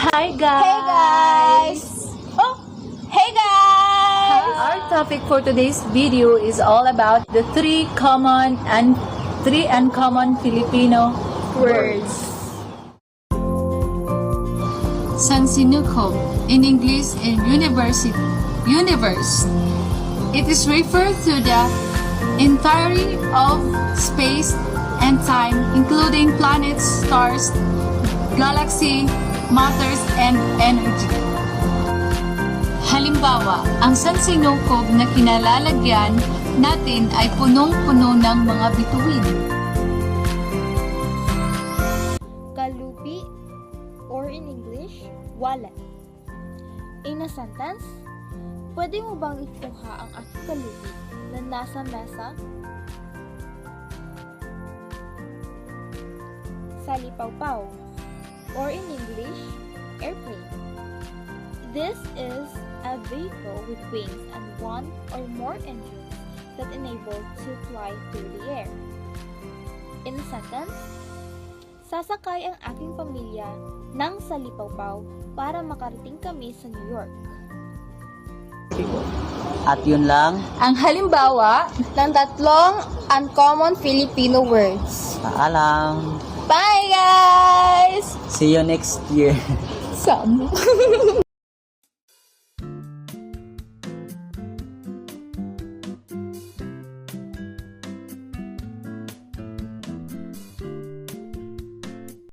Hi guys! Hey guys! Oh, hey guys! Our topic for today's video is all about the three uncommon Filipino words. Sansinukob, in English in universe. It is referred to the entirety of space and time, including planets, stars, galaxy, matters, and energy. Halimbawa, ang sansinukob na kinalalagyan natin ay punong-puno ng mga bituin. Kalupi, or in English, wallet. In a sentence, pwede mo bang ikuha ang aking kalupi na nasa mesa? Salipawpaw, or in English, airplane. This is a vehicle with wings and one or more engines that enable to fly through the air. In a sentence, sasakay ang aking pamilya ng salipawpaw para makarating kami sa New York. At yun lang, Ang halimbawa ng tatlong uncommon Filipino words. paalam. Bye guys! See you next year. Sam.